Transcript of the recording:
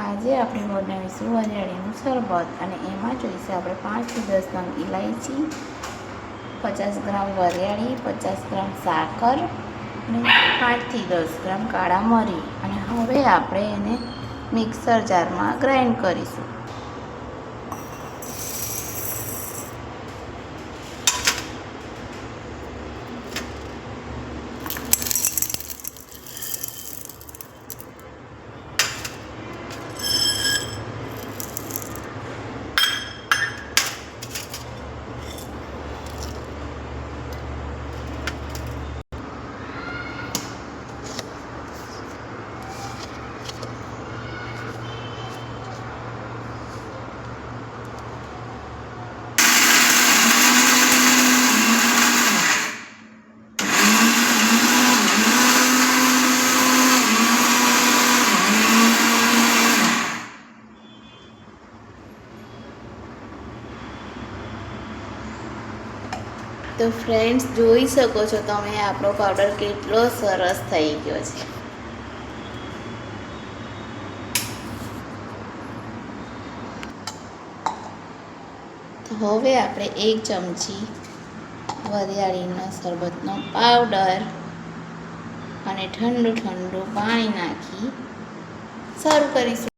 આજે આપણે બનાવીશું વરિયાળીનું શરબત અને એમાં જોઈશે આપણે 5 થી 10 નંગ ઇલાયચી, 50 ગ્રામ વરિયાળી, 50 ગ્રામ સાકર અને 5 થી 10 ગ્રામ કાળા મરી. અને હવે આપણે એને મિક્સર જારમાં ગ્રાઇન્ડ કરીશું. તો ફ્રેન્ડ્સ, જોઈ શકો છો તમે આપણો પાવડર કેટલો સરસ થઈ ગયો છે. તો હવે આપણે 1 ચમચી વરિયાળીના શરબતનો પાવડર અને ઠંડુ પાણી નાખી શરૂ કરીશું.